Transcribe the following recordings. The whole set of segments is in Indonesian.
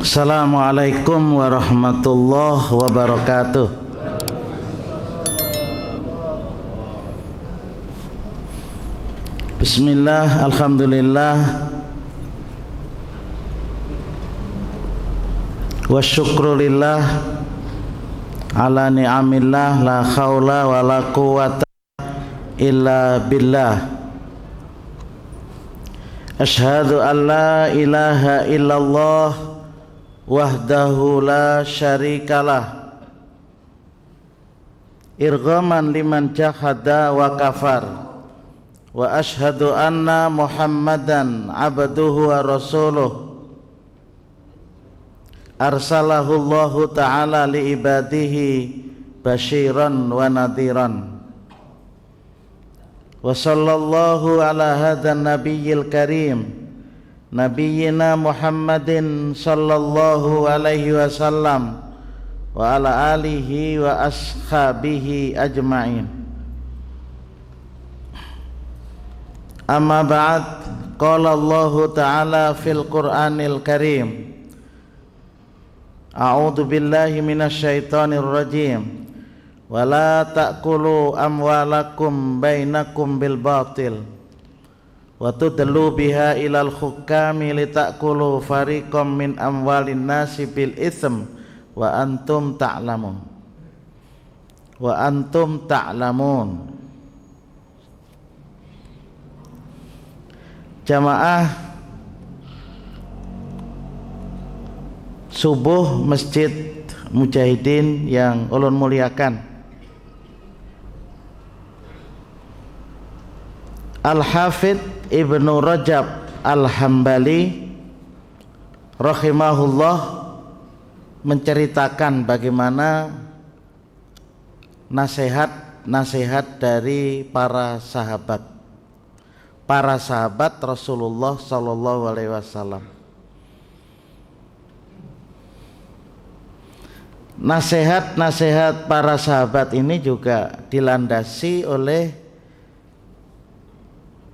Assalamualaikum warahmatullahi wabarakatuh. Bismillah, alhamdulillah, wa syukrulillah ala ni'amillah, la khawla wa la quwata illa billah. Ashhadu an la ilaha illallah wahdahu la syarikalah, irghaman liman jahada wa kafar. Wa ashhadu anna Muhammadan abduhu wa rasuluh, arsalahu Allahu ta'ala li ibadihi basyiran wa nadhiran. Wa sallallahu ala hadzal nabiyyil karim, nabiyyina Muhammadin sallallahu alaihi wasallam wa ala alihi wa ashabihi ajma'in. Amma ba'd, qala Allahu ta'ala fil Qur'anil Karim, a'udzu billahi minasyaitonir rajim, wa la ta'kulu amwalakum bainakum bil batil wa tudlu biha ilal hukami litakulu fariqam min amwalin nasi bil itsm wa antum ta'lamun. Jamaah subuh Masjid Mujahidin yang ulun muliakan, Al-Hafidz Ibnu Rajab Al-Hambali rahimahullah menceritakan bagaimana nasihat dari para sahabat Rasulullah sallallahu alaihi wasallam. Nasihat para sahabat ini juga dilandasi oleh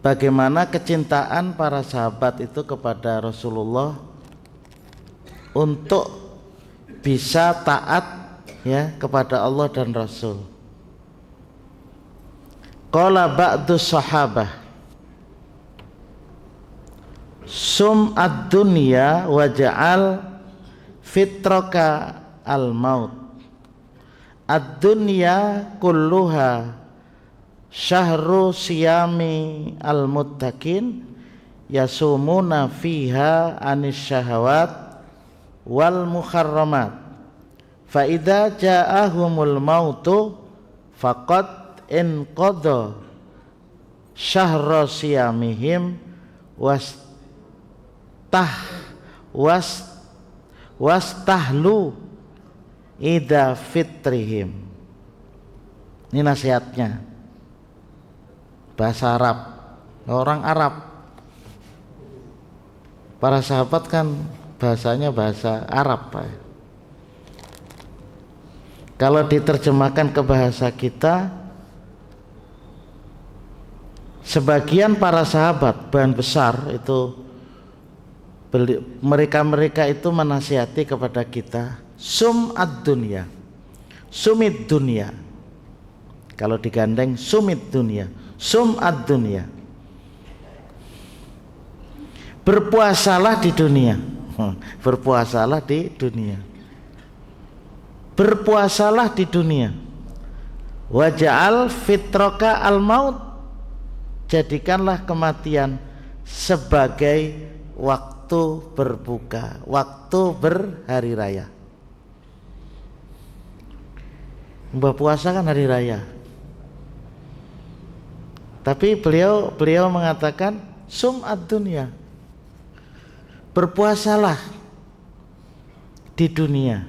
bagaimana kecintaan para sahabat itu kepada Rasulullah untuk bisa taat ya kepada Allah dan Rasul. Qala ba'dus sahabah, sum ad-dunya waja'al fitraka al-maut. Ad-dunya kulluha syahru siyami al-muttaqin yasumuna fiha anis syahawat wal muharramat, fa idza ja'ahumul mautu faqad inqadha syahra siyamihim wastahlu ida fitrihim. Ini nasihatnya bahasa Arab, orang Arab. Para sahabat kan bahasanya bahasa Arab, Pak. Kalau diterjemahkan ke bahasa kita, sebagian para sahabat bahan besar itu mereka itu menasihati kepada kita, sumid dunya. Kalau digandeng sumid dunya, sum'ad dunya, berpuasalah di dunia. Berpuasalah di dunia. Berpuasalah di dunia. Waja'al fitraka al-maut, jadikanlah kematian sebagai waktu berbuka, waktu berhari raya. Berpuasa kan hari raya. Tapi beliau mengatakan sum'ad dunya, berpuasalah di dunia,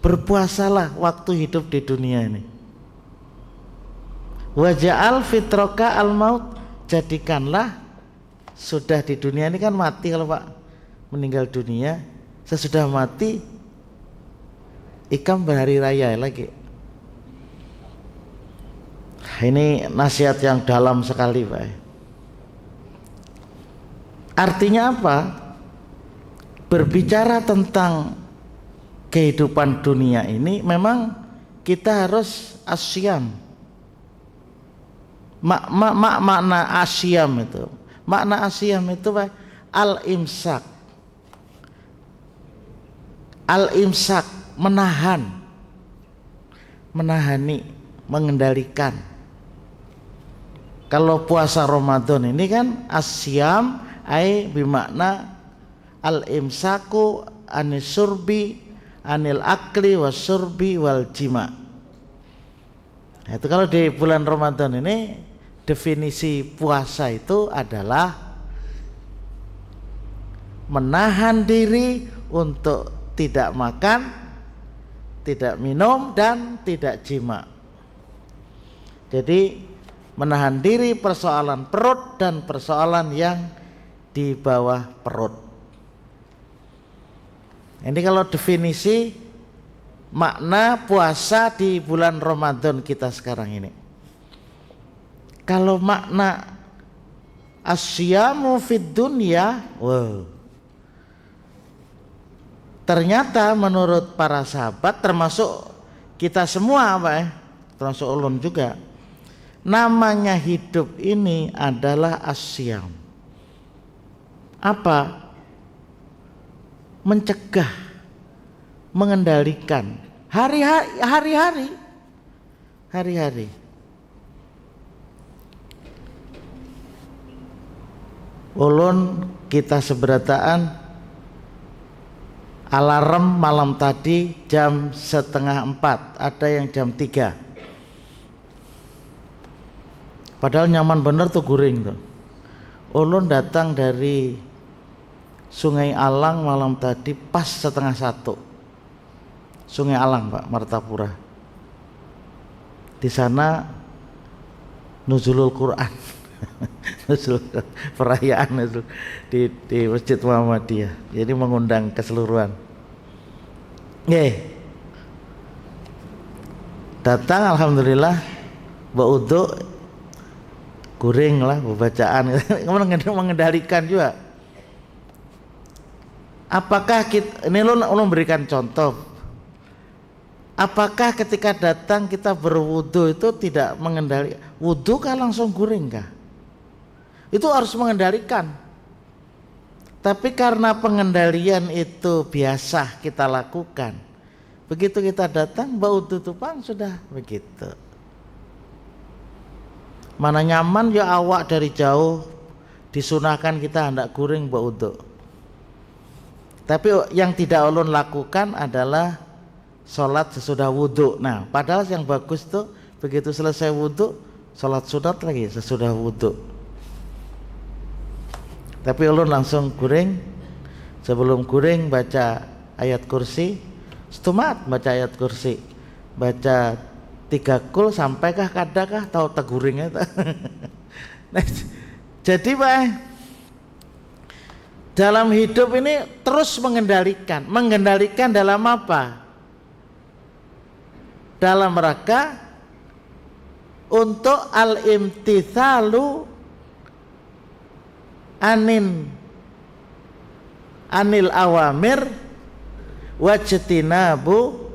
berpuasalah waktu hidup di dunia ini. Waja'al fitroka al-maut, jadikanlah sudah di dunia ini kan mati, kalau Pak meninggal dunia, sesudah mati ikam berhari raya lagi. Ini nasihat yang dalam sekali, Pak. Artinya apa? berbicara tentang kehidupan dunia ini memang kita harus asyam. Makna asyam itu, makna asyam itu al-imsak. Al-imsak, menahan, menahani, mengendalikan. Kalau puasa Ramadan ini kan asyam ai bimakna al-imsaku anis surbi anil akli wasurbi wal jima. Nah, itu kalau di bulan Ramadan ini definisi puasa itu adalah menahan diri untuk tidak makan, tidak minum, dan tidak jima. Jadi menahan diri persoalan perut dan persoalan yang di bawah perut. Ini kalau definisi makna puasa di bulan Ramadan kita sekarang ini. Kalau makna asyamu fid dunya, wow. Ternyata menurut para sahabat, termasuk kita semua, termasuk ulun juga, namanya hidup ini adalah asyam. Apa? Mencegah, mengendalikan hari-hari. Ulun kita seberataan alarm malam tadi jam 3:30, ada yang jam 3. Padahal nyaman bener tuh guring tuh. Ulun datang dari Sungai Alang malam tadi pas 12:30. Sungai Alang Pak, Martapura. Di sana nuzulul Quran. Nuzul perayaan nuzul di Masjid Muhammadiyah. Jadi mengundang keseluruhan. Datang alhamdulillah ba'udhu guring lah bacaan. Mengendalikan juga. Apakah kita, ini ulun berikan contoh. Apakah ketika datang kita berwudu itu tidak mengendalikan? Wudu kah langsung guring kah? Itu harus mengendalikan. Tapi karena pengendalian itu biasa kita lakukan, begitu kita datang bau tutupan sudah begitu. Mana nyaman ya awak dari jauh disunahkan kita hendak guring bau uduk. Tapi yang tidak ulun lakukan adalah sholat sesudah wudhu. Nah, padahal yang bagus tuh begitu selesai wudhu, sholat sunat lagi sesudah wudhu. Tapi ulun langsung guring. Sebelum guring baca ayat kursi, setumat baca ayat kursi, baca 3 kul sampaikah kadakah tahu teguringnya. Nah, jadi Pak, dalam hidup ini terus mengendalikan dalam apa? Dalam rangka untuk al-imtithalu anil awamir wajtinabu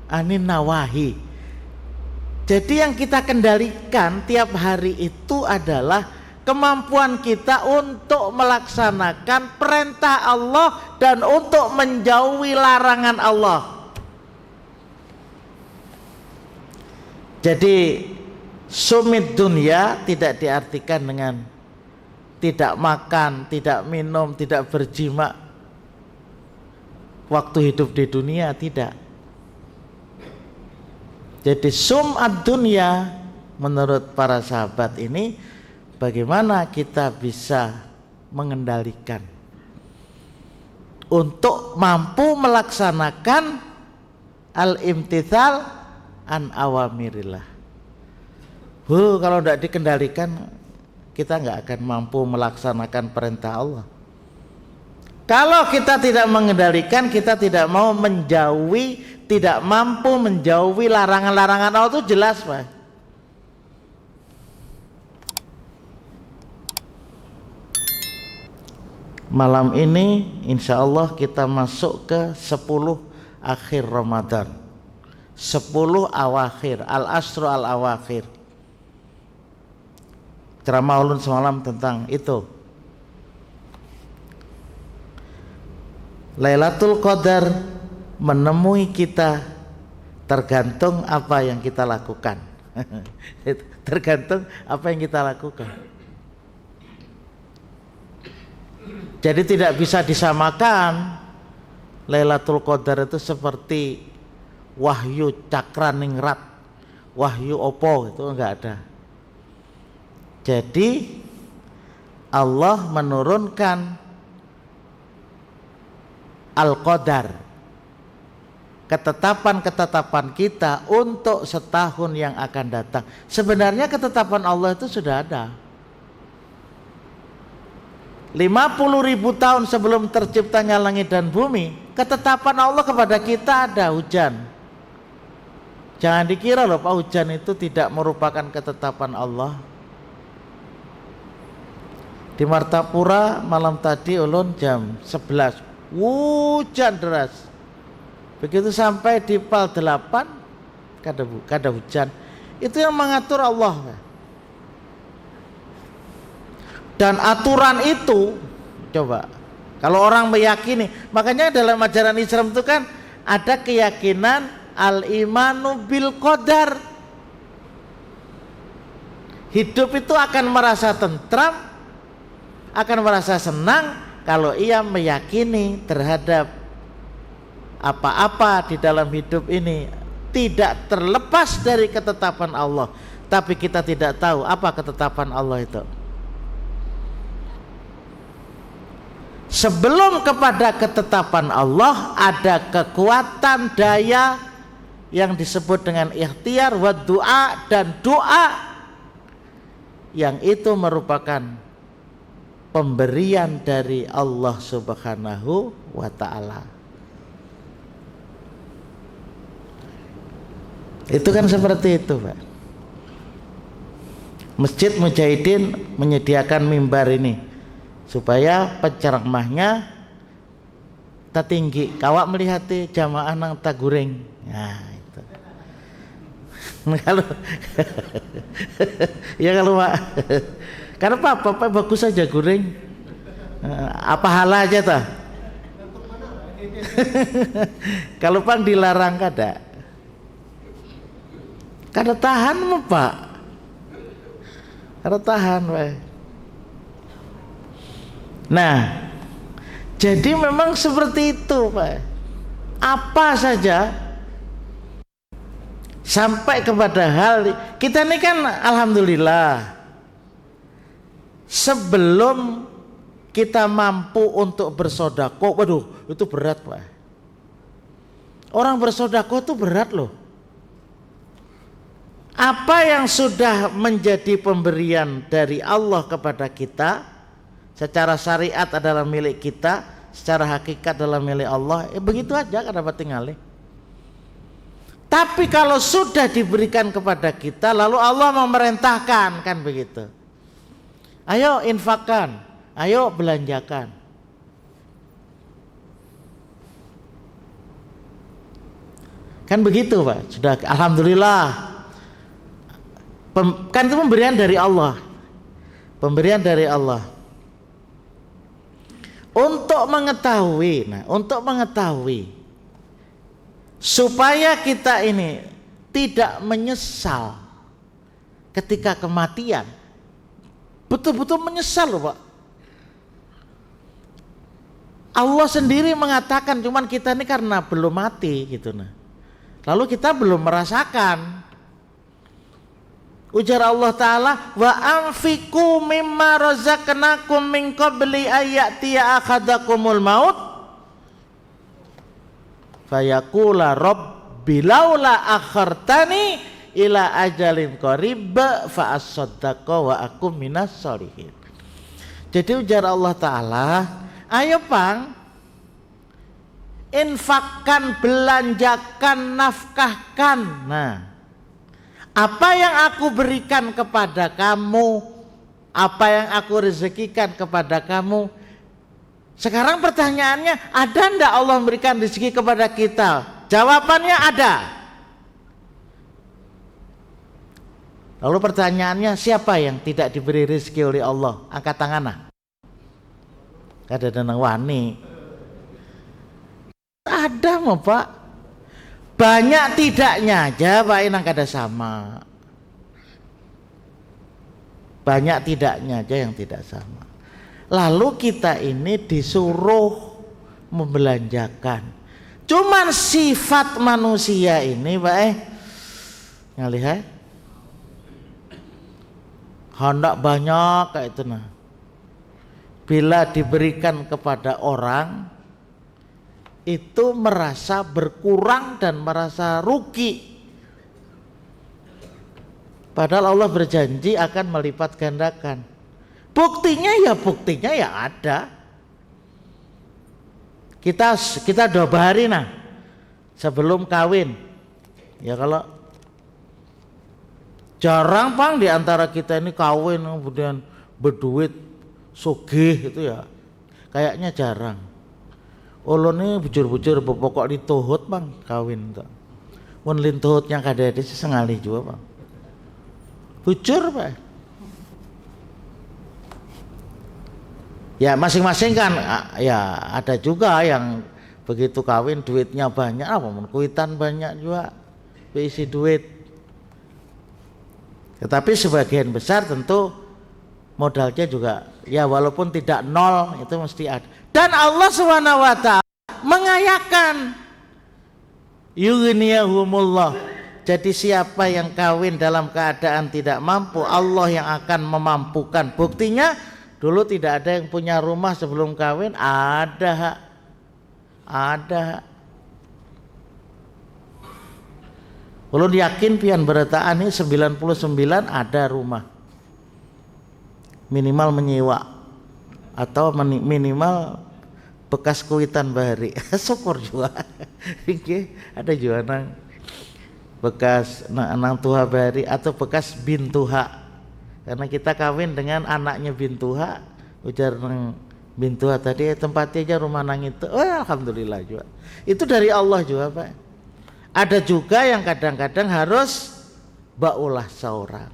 anin nawahi. Jadi yang kita kendalikan tiap hari itu adalah kemampuan kita untuk melaksanakan perintah Allah dan untuk menjauhi larangan Allah. Jadi sumit dunia tidak diartikan dengan tidak makan, tidak minum, tidak berjima waktu hidup di dunia, tidak. Jadi sum'ad dunia menurut para sahabat ini bagaimana kita bisa mengendalikan untuk mampu melaksanakan al-imtithal an awamirillah. Kalau tidak dikendalikan kita nggak akan mampu melaksanakan perintah Allah. Kalau kita tidak mengendalikan, kita tidak mau menjauhi, tidak mampu menjauhi larangan-larangan Allah itu jelas Pak. Malam ini insya Allah kita masuk ke 10 akhir Ramadan, 10 awakhir, al-asru al-awakhir. Ceramah ulun semalam tentang itu. Lailatul Qadar menemui kita tergantung apa yang kita lakukan. Tergantung apa yang kita lakukan. Jadi tidak bisa disamakan Lailatul Qadar itu seperti wahyu cakraningrat, wahyu opo, itu enggak ada. Jadi Allah menurunkan Al-Qadar, ketetapan-ketetapan kita untuk setahun yang akan datang. Sebenarnya ketetapan Allah itu sudah ada. 50.000 tahun sebelum terciptanya langit dan bumi, ketetapan Allah kepada kita ada hujan. Jangan dikira loh Pak, hujan itu tidak merupakan ketetapan Allah. Di Martapura malam tadi ulun jam 11 hujan deras. Begitu sampai di Pal 8 kada hujan. Itu yang mengatur Allah. Dan aturan itu, coba, kalau orang meyakini, makanya dalam ajaran Islam itu kan ada keyakinan al-imanu bil qadar. Hidup itu akan merasa tentram, akan merasa senang kalau ia meyakini terhadap apa-apa di dalam hidup ini tidak terlepas dari ketetapan Allah. Tapi kita tidak tahu apa ketetapan Allah itu. Sebelum kepada ketetapan Allah ada kekuatan daya yang disebut dengan ikhtiar wa doa, dan doa yang itu merupakan pemberian dari Allah Subhanahu wa ta'ala. Itu kan seperti itu Pak. Masjid Mujahidin menyediakan mimbar ini supaya penceramahnya tertinggi, kawak melihat jamaah nang taguring. Nah itu. Kalau ya kalau Pak, karena Pak bagus saja guring. Apa hal aja tah? Kalau Pak dilarang kada tahan Pak. Kada tahan Pak. Nah, jadi memang seperti itu Pak. Apa saja sampai kepada hal kita ini kan alhamdulillah sebelum kita mampu untuk bersedekah, waduh itu berat Pak. Orang bersedekah itu berat loh. Apa yang sudah menjadi pemberian dari Allah kepada kita secara syariat adalah milik kita, secara hakikat adalah milik Allah. Begitu aja kan dapat tinggalin. Tapi kalau sudah diberikan kepada kita, lalu Allah memerintahkan, kan begitu. Ayo infakkan, ayo belanjakan. Kan begitu Pak. Sudah alhamdulillah. Kan itu pemberian dari Allah. Pemberian dari Allah. Untuk mengetahui supaya kita ini tidak menyesal ketika kematian, betul-betul menyesal loh Pak. Allah sendiri mengatakan, cuman kita ini karena belum mati gitu nah. Lalu kita belum merasakan. Ujar Allah Ta'ala, wa anfiqu mimma razaqnakum min qabli ayyatiya akhadakumul maut fayaqula rabbi laula akhartani ila ajalin qarib fa asaddaqa wa akum minas sholihin. Jadi ujar Allah Ta'ala, ayo Pang, infakkan, belanjakan, nafkahkan. Nah, apa yang aku berikan kepada kamu, apa yang aku rezekikan kepada kamu, Sekarang pertanyaannya, ada ndak Allah memberikan rezeki kepada kita? Jawabannya ada. Lalu pertanyaannya, siapa yang tidak diberi rezeki oleh Allah? Angkat tangan nah. Ada danang wani. Ada mau Pak. Banyak tidaknya aja Pak Inang kada sama. Banyak tidaknya aja yang tidak sama. Lalu kita ini disuruh membelanjakan. Cuman sifat manusia ini Pak ngelihat hendak banyak kayak itu nah. Bila diberikan kepada orang itu merasa berkurang dan merasa rugi. Padahal Allah berjanji akan melipat gandakan. Buktinya ya ada. Kita 2 hari nah sebelum kawin. Ya kalau jarang Bang di antara kita ini kawin kemudian berduit sugih itu ya. Kayaknya jarang. Ulun ini bujur-bujur pokok dituhut Bang kawin tuh. Mun lin tuhutnya kada ada sesengali juga Bang. Bujur Pak. Ya masing-masing kan ya ada juga yang begitu kawin duitnya banyak apa kuitan banyak juga isi duit. Tetapi sebagian besar tentu modalnya juga ya walaupun tidak nol itu mesti ada. Dan Allah SWT mengayakan yughniyahumullah. Jadi siapa yang kawin dalam keadaan tidak mampu, Allah yang akan memampukan. Buktinya dulu tidak ada yang punya rumah sebelum kawin, ada. Ulun yakin pian berataan ini 99 ada rumah. Minimal menyewa atau minimal bekas kuitan bahari. Syukur juga. Ada juga nang bekas nang tuha bahari atau bekas bintuha. Karena kita kawin dengan anaknya bintuha, ujar nang bintuha tadi tempatnya aja rumah nang itu. Oh, alhamdulillah juga. Itu dari Allah juga, Pak. Ada juga yang kadang-kadang harus baulah seorang.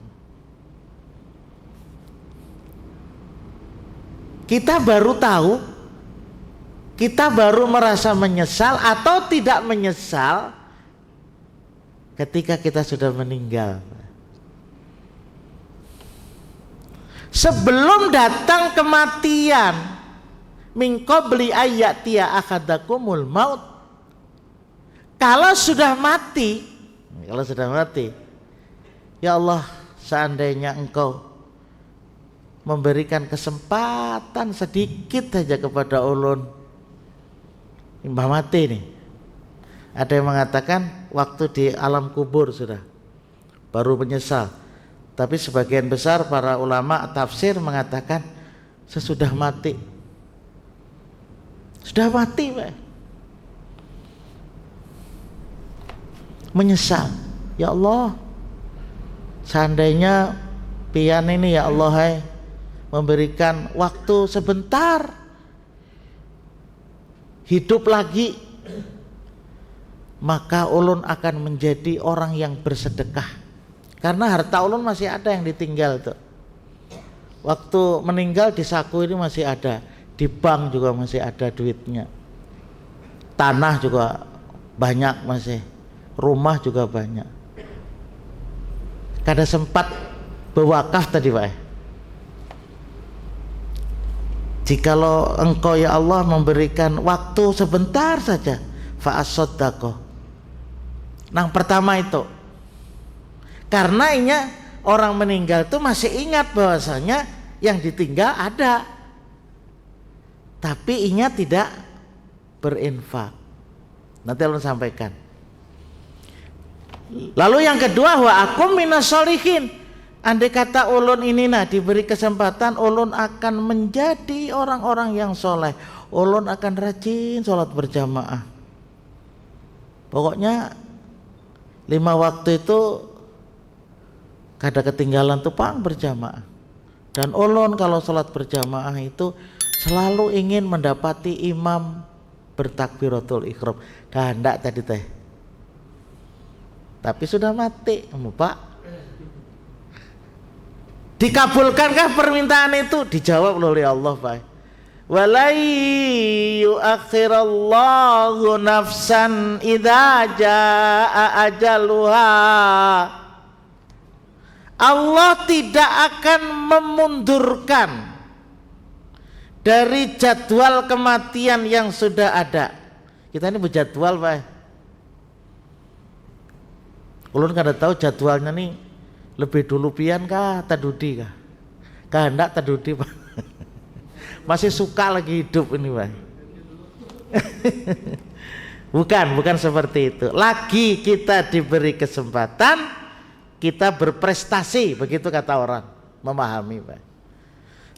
Kita baru tahu, kita baru merasa menyesal atau tidak menyesal ketika kita sudah meninggal. Sebelum datang kematian, min qabli ayyatia akhadakumul maut. Kalau sudah mati, ya Allah, seandainya Engkau memberikan kesempatan sedikit saja kepada ulun mbah mati nih. Ada yang mengatakan waktu di alam kubur sudah baru menyesal. Tapi sebagian besar para ulama tafsir mengatakan sesudah mati. Sudah mati, Pak. Menyesal. Ya Allah, seandainya pian ini ya Allah memberikan waktu sebentar hidup lagi, maka ulun akan menjadi orang yang bersedekah. Karena harta ulun masih ada yang ditinggal tuh. Waktu meninggal di saku ini masih ada, di bank juga masih ada duitnya. Tanah juga banyak masih, rumah juga banyak. Kada sempat berwakaf tadi, Pak. Jikalau Engkau ya Allah memberikan waktu sebentar saja, fa'as-soddaqoh. Yang pertama itu, karena orang meninggal itu masih ingat bahwasanya yang ditinggal ada, tapi ingat tidak berinfak. Nanti Allah sampaikan. Lalu yang kedua, wa akum minas sholihin. Andai kata ulun ini diberi kesempatan, ulun akan menjadi orang-orang yang soleh. Ulun akan rajin sholat berjamaah. Pokoknya 5 waktu itu kada ketinggalan tuh pang berjamaah. Dan ulun kalau sholat berjamaah itu selalu ingin mendapati imam bertakbiratul ihram. Kehendak tadi teh. Tapi sudah mati, Pak. Dikabulkankah permintaan itu? Dijawab oleh Allah, Pak. Walai yuakhirallahu nafsan idza jaa ajaluha. Allah tidak akan memundurkan dari jadwal kematian yang sudah ada. Kita ini berjadwal, Pak. Ulun kada tahu jadwalnya nih lebih dulu pian kah tadudi kah? Kehendak tadudi, Pak. Masih suka lagi hidup ini, Pak. Bukan seperti itu. Lagi kita diberi kesempatan, kita berprestasi, begitu kata orang memahami, Pak.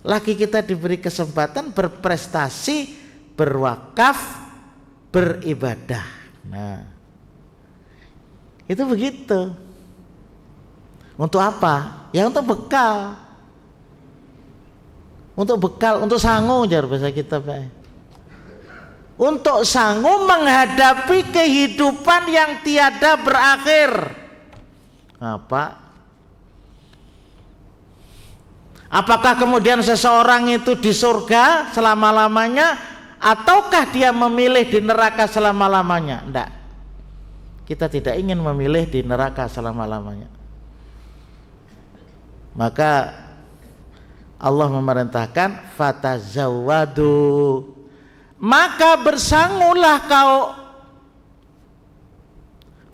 Lagi kita diberi kesempatan berprestasi, berwakaf, beribadah. Nah, itu begitu. Untuk apa? Ya untuk bekal. Untuk bekal, untuk sangu jar bahasa kita, Pak. Untuk sangu menghadapi kehidupan yang tiada berakhir. Apa? Apakah kemudian seseorang itu di surga selama-lamanya ataukah dia memilih di neraka selama-lamanya? Enggak. Kita tidak ingin memilih di neraka selama-lamanya. Maka Allah memerintahkan fatazawwadu, maka bersangulah kau,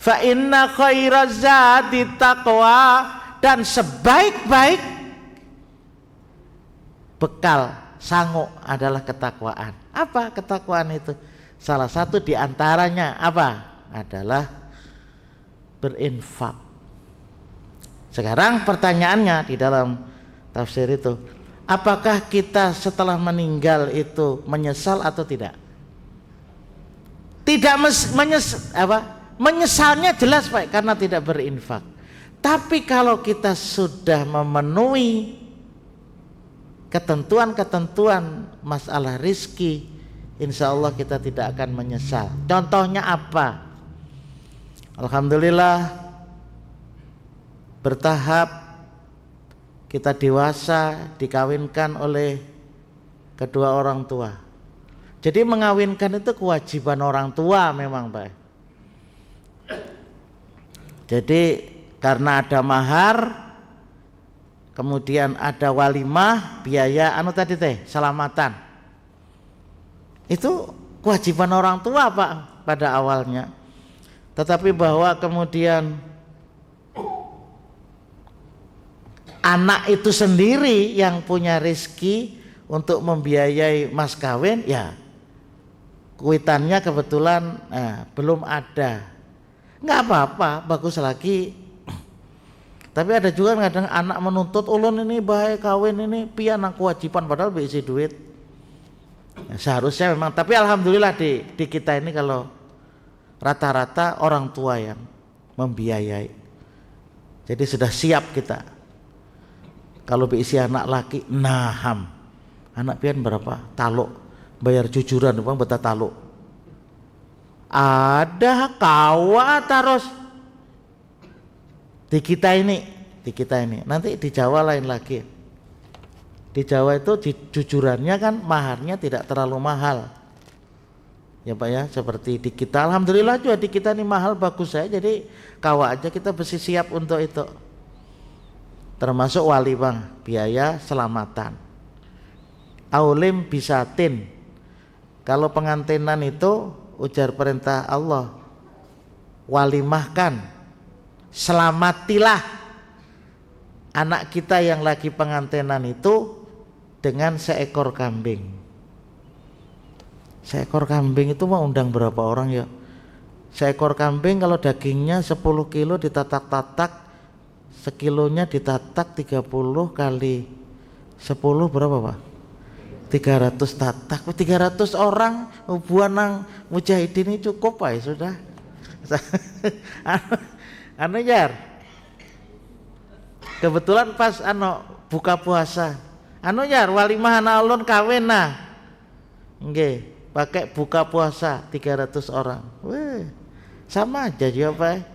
fa inna khairaz zadi taqwa, dan sebaik-baik bekal sangu adalah ketakwaan. Apa ketakwaan itu? Salah satu di antaranya apa? Adalah berinfak. Sekarang pertanyaannya di dalam tafsir itu, apakah kita setelah meninggal itu menyesal atau tidak? Tidak menyesalnya jelas, Pak, karena tidak berinfak. Tapi kalau kita sudah memenuhi ketentuan-ketentuan masalah rizki, insya Allah kita tidak akan menyesal. Contohnya apa? Alhamdulillah bertahap kita dewasa, dikawinkan oleh kedua orang tua. Jadi mengawinkan itu kewajiban orang tua memang, Pak. Jadi karena ada mahar, kemudian ada walimah, biaya tadi teh, selamatan. Itu kewajiban orang tua, Pak, pada awalnya. Tetapi bahwa kemudian anak itu sendiri yang punya rezeki untuk membiayai mas kawin, ya kuitannya kebetulan belum ada. Nggak apa-apa, bagus lagi. Tapi ada juga kadang anak menuntut, ulun ini bahaya kawin ini pian kewajiban padahal berisi duit. Ya, seharusnya memang, tapi alhamdulillah di kita ini kalau rata-rata orang tua yang membiayai. Jadi sudah siap kita. Kalau berisi anak laki, naham. Anak pian berapa? Taluk. Bayar jujuran, bang betah taluk. Ada kawa terus. Di kita ini. Nanti di Jawa lain lagi. Di Jawa itu jujurannya kan maharnya tidak terlalu mahal. Ya, Pak, ya, seperti di kita. Alhamdulillah juga di kita ini mahal bagus saya. Jadi kawa aja kita mesti siap untuk itu. Termasuk wali, Bang, biaya selamatan. Aulim bisatin. Kalau pengantinan itu ujar perintah Allah, walimahkan, selamatilah anak kita yang lagi pengantinan itu dengan seekor kambing. Seekor kambing itu mau undang berapa orang ya? Seekor kambing kalau dagingnya 10 kilo ditatak-tatak, sekilonya ditatak 30 kali 10 berapa, Pak? 300 tatak. 300 orang buanang mujahidin ini cukup, Pak, ya sudah. Jar. Kebetulan pas buka puasa. Jar walimah anak ulun kawin nah. Nggih, pakai buka puasa 300 orang. Wih, sama aja jawabannya.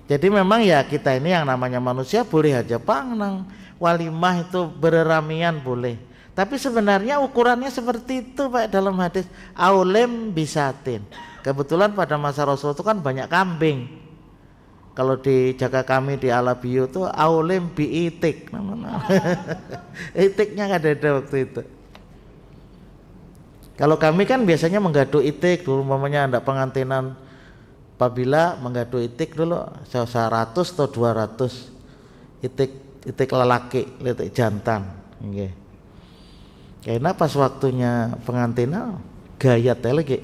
Jadi memang ya kita ini yang namanya manusia boleh aja nang walimah itu bereramian boleh. Tapi sebenarnya ukurannya seperti itu Pak dalam hadis aulem bisatin. Kebetulan pada masa Rasul itu kan banyak kambing. Kalau di jaga kami di Alabiyo tuh aulem biitik namanya. Itiknya nggak ada waktu itu. Kalau kami kan biasanya menggadu itik dulu, umpamanya ada pengantinan apabila menggadu itik dulu 100 atau 200 itik lelaki, itik jantan. Okay. Karena pas waktunya pengantinan gayat lagi.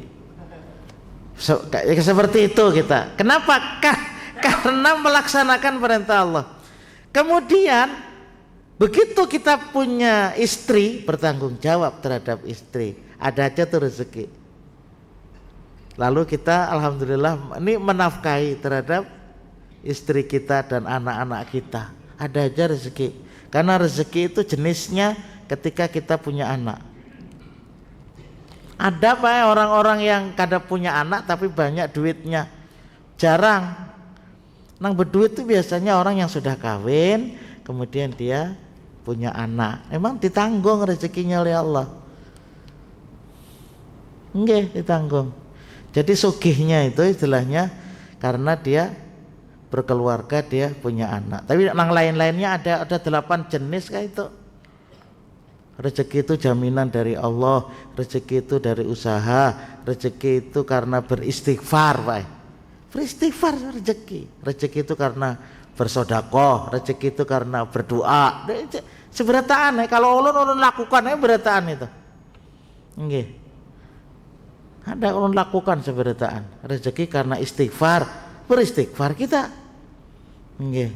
Seperti itu kita. Kenapa? Karena melaksanakan perintah Allah. Kemudian begitu kita punya istri, bertanggung jawab terhadap istri. Ada aja tuh rezeki. Lalu kita alhamdulillah ini menafkahi terhadap istri kita dan anak-anak kita. Ada aja rezeki. Karena rezeki itu jenisnya ketika kita punya anak. Ada Pak orang-orang yang kadang punya anak tapi banyak duitnya. Jarang. Nang berduit itu biasanya orang yang sudah kawin, kemudian dia punya anak. Emang ditanggung rezekinya oleh Allah. Nggih, ditanggung. Jadi sugihnya itu istilahnya karena dia berkeluarga, dia punya anak. Tapi nang lain-lainnya ada 8 jenis kayak itu. Rezeki itu jaminan dari Allah, rezeki itu dari usaha, rezeki itu karena beristighfar, Pak. Beristighfar rezeki. Rezeki itu karena bersedekah, rezeki itu karena berdoa. Seberataan kalau ulun lakukan berataan itu. Nggih. Ada ulun lakukan seberataan. Rezeki karena istighfar, beristighfar kita. Nggih.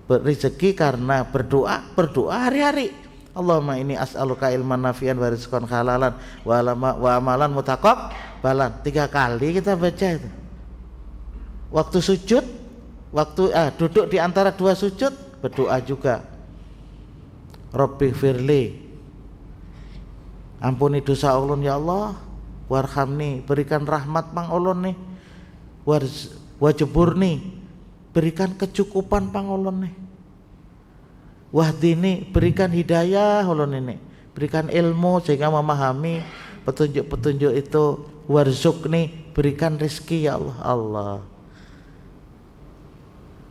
Rezeki karena berdoa hari-hari. Allahumma ini as'aluka ilman nafi'an wa rizqan halalan wa amalan mutaqabbalan. 3 kali kita baca itu. Waktu sujud, waktu duduk di antara 2 sujud berdoa juga. Rabbi firli, ampuni dosa ulun ya Allah, warhamni, berikan rahmat pang ulun nih, wajeburni, berikan kecukupan pang ulun nih, wahdini, berikan hidayah ulun ini, berikan ilmu sehingga memahami petunjuk-petunjuk itu, warzukni, berikan rezeki ya Allah. Allah.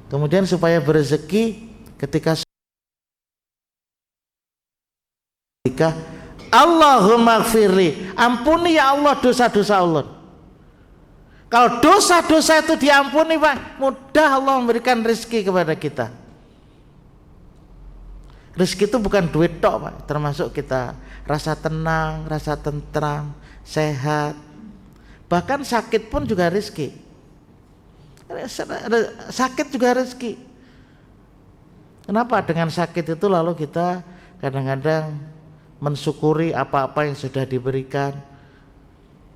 Kemudian supaya berezeki ketika Allahumma gfirli, ampuni ya Allah dosa-dosa ulun. Kalau dosa-dosa itu diampuni Pak, mudah Allah memberikan rezeki kepada kita. Rezeki itu bukan duit tok Pak, termasuk kita rasa tenang, rasa tentram, sehat. Bahkan sakit pun juga rezeki. Sakit juga rezeki. Kenapa? Dengan sakit itu lalu kita kadang-kadang mensyukuri apa-apa yang sudah diberikan,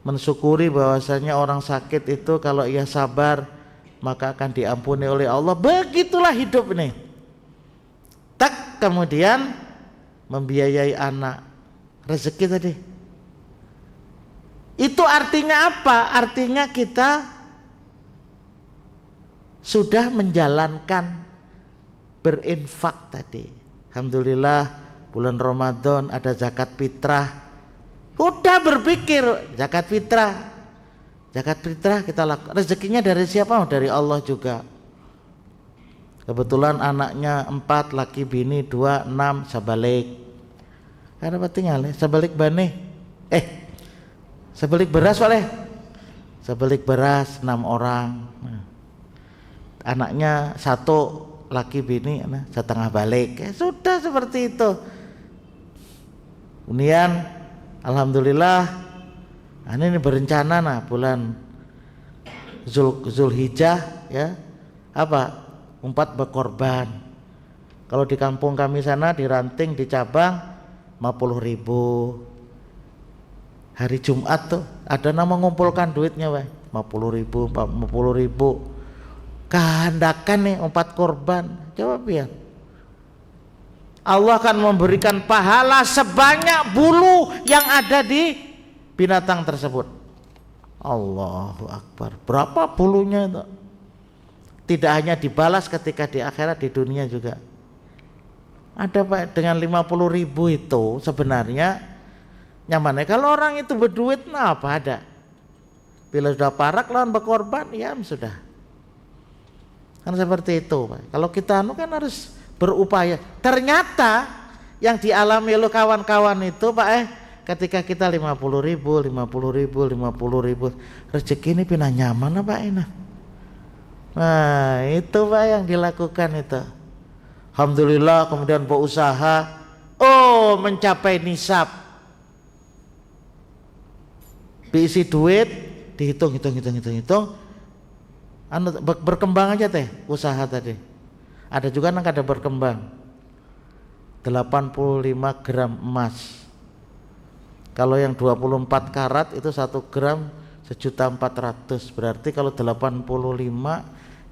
mensyukuri bahwasanya orang sakit itu kalau ia sabar maka akan diampuni oleh Allah. Begitulah hidup ini. Tak kemudian membiayai anak, rezeki tadi. Itu artinya apa? Artinya kita sudah menjalankan berinfak tadi. Alhamdulillah bulan Ramadan ada zakat fitrah. Udah berpikir zakat fitrah. Zakat fitrah kita lakukan. Rezekinya dari siapa? Dari Allah juga. Kebetulan anaknya 4, laki bini 2, 6, sabalik. Ada apa tinggal sabalik bane. Sabalik beras oleh. Sabalik beras 6 orang. Anaknya 1, laki bini setengah balik. Sudah seperti itu. Kemudian alhamdulillah ini berencana bulan Zulhijjah ya. Apa? 4 berkorban. Kalau di kampung kami sana di Ranting di cabang 50.000. Hari Jumat tuh ada nama mengumpulkan duitnya 50.000, 40.000. Kehendakan nih 4 korban. Coba biar. Allah akan memberikan pahala sebanyak bulu yang ada di binatang tersebut. Allahu Akbar. Berapa bulunya itu? Tidak hanya dibalas ketika di akhirat, di dunia juga. Ada Pak, dengan 50.000 itu sebenarnya nyamannya kalau orang itu berduit, nah apa ada. Bila sudah parak lawan berkorban, ya sudah. Kan seperti itu Pak. Kalau kita kan harus berupaya. Ternyata yang dialami oleh kawan-kawan itu Pak ketika kita 50.000, 50.000, rezeki ini pindah nyaman apa enak. Nah itu Pak yang dilakukan itu. Alhamdulillah kemudian berusaha, mencapai nisab, diisi duit, dihitung, berkembang aja teh usaha tadi. Ada juga yang kada berkembang. 85 gram emas. Kalau yang 24 karat itu 1 gram 1.400.000. Berarti kalau 85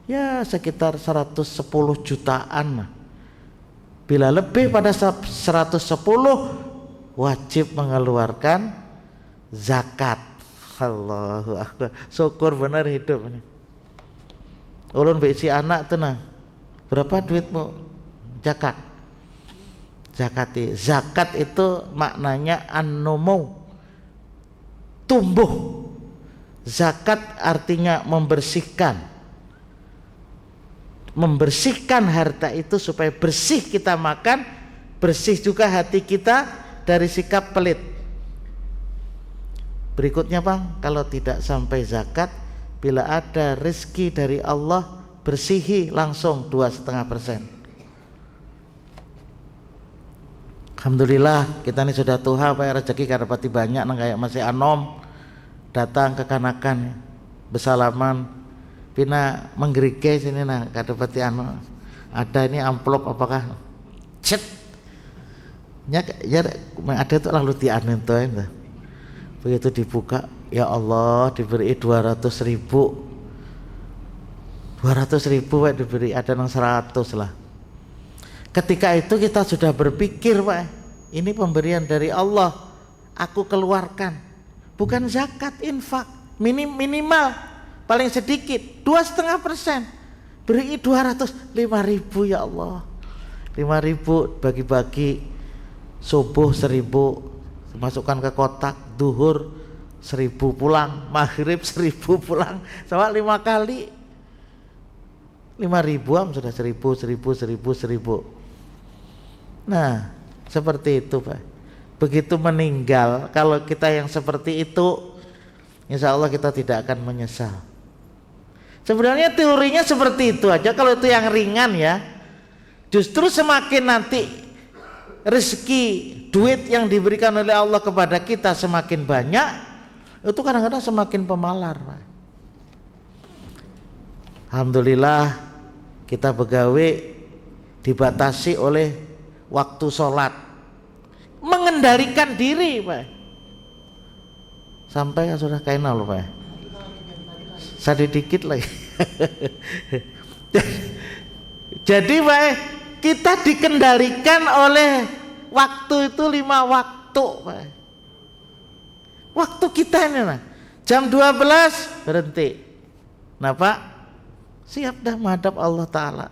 ya sekitar 110 jutaan lah. Bila lebih pada 110 wajib mengeluarkan zakat. Allahu Akbar. Syukur benar hidup ini. Ulun bisi anak tenang. Berapa duitmu? Zakat. Zakat itu maknanya an-numu, tumbuh. Zakat artinya membersihkan harta itu supaya bersih kita makan, bersih juga hati kita dari sikap pelit. Berikutnya Bang, kalau tidak sampai zakat, bila ada rezeki dari Allah, bersihi langsung 2,5%. Alhamdulillah kita ini sudah tuha Pak, rezeki kada pati banyak nang kayak masih anom datang ke kanakan bersalaman pina menggerike sini nah kada pati ada ini amplop apakah cet ya ada tuh lalu tianin tuh begitu dibuka ya Allah diberi 200.000 Pak, diberi ada nang 100 lah. Ketika itu kita sudah berpikir Pak, ini pemberian dari Allah, aku keluarkan, bukan zakat, infak, minimal paling sedikit 2,5%, beri 205.000 ya Allah, 5.000 bagi-bagi, subuh 1.000 masukkan ke kotak, duhur 1.000 pulang, maghrib 1.000 pulang, sama 5 kali 5.000 sudah 1.000. Nah seperti itu Pak. Begitu meninggal, kalau kita yang seperti itu, insya Allah kita tidak akan menyesal. Sebenarnya teorinya seperti itu aja. Kalau itu yang ringan ya, justru semakin nanti rezeki duit yang diberikan oleh Allah kepada kita semakin banyak, itu kadang-kadang semakin pemalar Pak. Alhamdulillah kita begawe dibatasi oleh waktu sholat, mengendalikan diri Pak. Sampai sudah kainal loh Pak, sedikit lagi. Jadi Pak, kita dikendalikan oleh waktu itu 5 waktu Pak. Waktu kita ini nah, jam 12 berhenti. Nah Pak, siap dah menghadap Allah Ta'ala.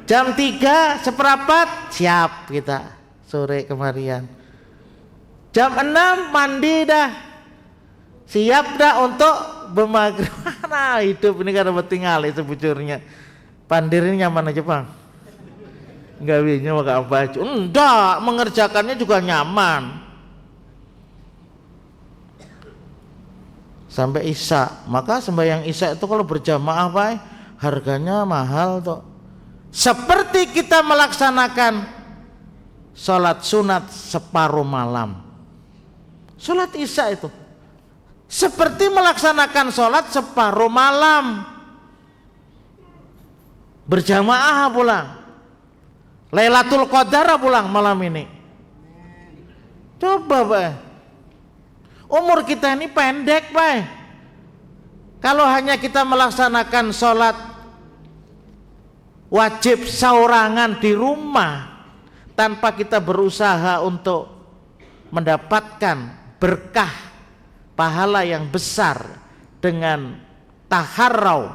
Jam 3 seperempat siap kita sore kemarian. Jam 6 mandi dah, siap dah untuk bermaghrib. Nah hidup ini kada tinggal itu bujurnya. Pandirnya nyaman aja Bang, gawinya pakai baju enggak, mengerjakannya juga nyaman sampai isya. Maka sembahyang isya itu kalau berjamaah Pak, harganya mahal tuh. Seperti kita melaksanakan sholat sunat separuh malam. Sholat isya itu seperti melaksanakan sholat separuh malam, berjamaah pulang, Lailatul Qadar pulang malam ini. Coba Pak, umur kita ini pendek Pak. Kalau hanya kita melaksanakan sholat wajib saurangan di rumah, tanpa kita berusaha untuk mendapatkan berkah pahala yang besar dengan taharrau,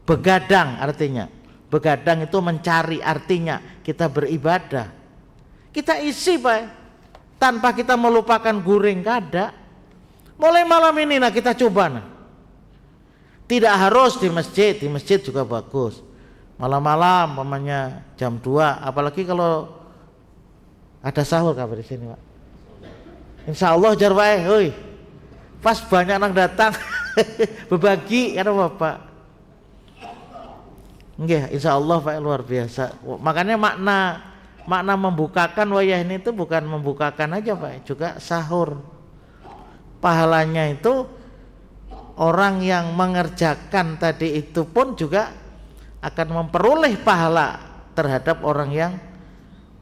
begadang artinya. Begadang itu mencari, artinya kita beribadah. Kita isi Pak, tanpa kita melupakan guring kada. Mulai malam ini nah kita coba nah. Tidak harus di masjid juga bagus. Malam-malam umpamanya jam 2, apalagi kalau ada sahur kabar di sini Pak. Insya Allah jar Pak, pas banyak orang datang berbagi karena Bapak. Nggih, insya Allah Pak, luar biasa. Makanya makna membukakan wayah ini itu bukan membukakan aja Pak, juga sahur. Pahalanya itu orang yang mengerjakan tadi itu pun juga akan memperoleh pahala terhadap orang yang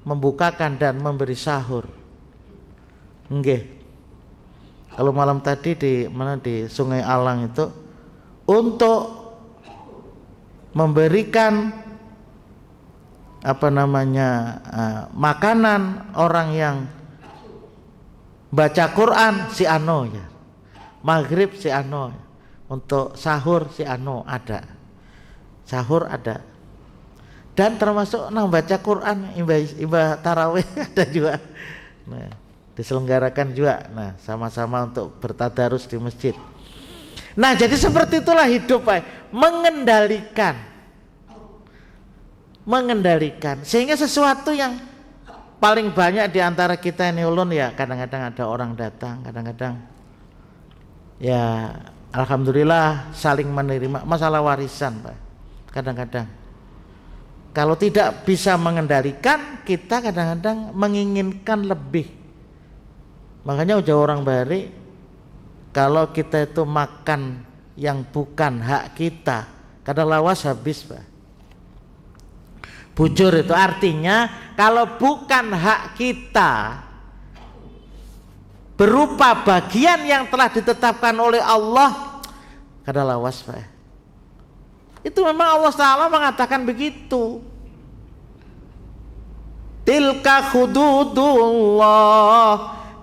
membukakan dan memberi sahur. Nggih. Kalau malam tadi di Sungai Alang itu untuk memberikan makanan orang yang baca Quran si ano ya, maghrib si ano, untuk sahur si ano ada, sahur ada, dan termasuk nang baca Quran imbah tarawih ada juga. Nah, diselenggarakan juga, nah sama-sama untuk bertadarus di masjid. Nah jadi seperti itulah hidup Pak, mengendalikan sehingga sesuatu yang paling banyak di antara kita ini ulun ya, kadang-kadang ada orang datang, kadang-kadang ya alhamdulillah saling menerima masalah warisan Pak. Kadang-kadang kalau tidak bisa mengendalikan, kita kadang-kadang menginginkan lebih. Makanya ujar orang Bari, kalau kita itu makan yang bukan hak kita, kadang lawas habis Pak. Bujur itu artinya kalau bukan hak kita berupa bagian yang telah ditetapkan oleh Allah, kadang lawas Pak. Itu memang Allah Ta'ala mengatakan begitu. Tilka hududullah,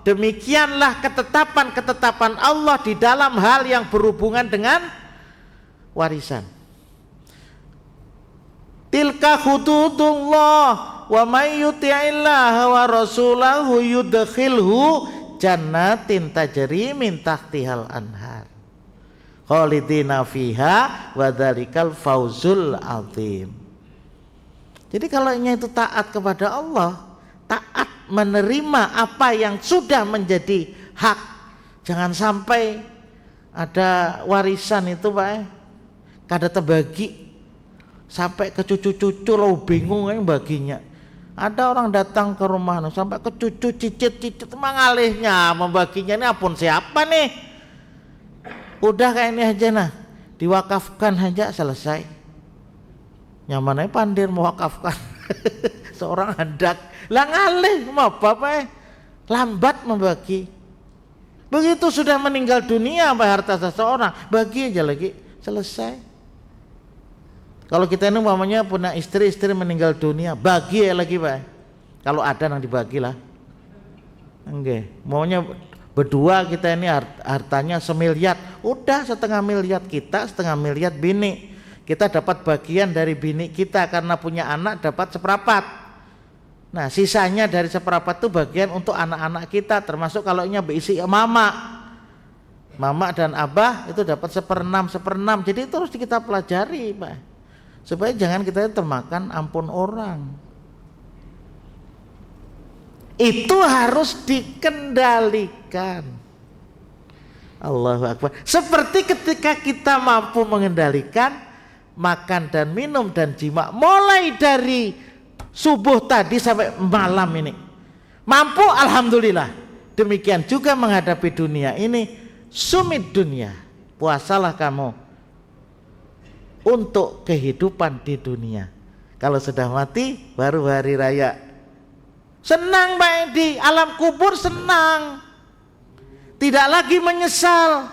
demikianlah ketetapan-ketetapan Allah di dalam hal yang berhubungan dengan warisan. Tilka hududullah wa may yuti'illaha wa rasulahu yudkhilhu jannatin tajri min tahtihal anhar khalidina fiha wa dzalikal fauzul azim. Jadi kalau itu taat kepada Allah, taat menerima apa yang sudah menjadi hak. Jangan sampai ada warisan itu Pak, kada terbagi sampai ke cucu-cucu, lo bingung yang baginya. Ada orang datang ke rumah sampai ke cucu cicit mengalihnya membaginya, ini apun siapa nih? Udah kayak ini aja nah, diwakafkan aja selesai. Nyamannya pandir mewakafkan seorang hendak lah ngalih mau apa lambat membagi. Begitu sudah meninggal dunia Pak, harta seseorang bagi aja lagi selesai. Kalau kita ini umpamanya punya istri meninggal dunia, bagi ya lagi Pak. Kalau ada yang dibagi lah. Enggak, maunya berdua kita ini hartanya semiliar, udah 1,5 miliar kita, 1,5 miliar bini. Kita dapat bagian dari bini kita karena punya anak dapat seperempat. Nah sisanya dari seperempat itu bagian untuk anak-anak kita, termasuk kalau nya berisi mama dan abah itu dapat 1/6. Jadi itu harus kita pelajari Pak, supaya jangan kita termakan ampun orang. Itu harus dikendalikan. Allahu Akbar. Seperti ketika kita mampu mengendalikan makan dan minum dan jima mulai dari subuh tadi sampai malam ini, mampu alhamdulillah. Demikian juga menghadapi dunia ini, sumit dunia, puasalah kamu untuk kehidupan di dunia. Kalau sudah mati baru hari raya. Senang Pak, di alam kubur senang, tidak lagi menyesal.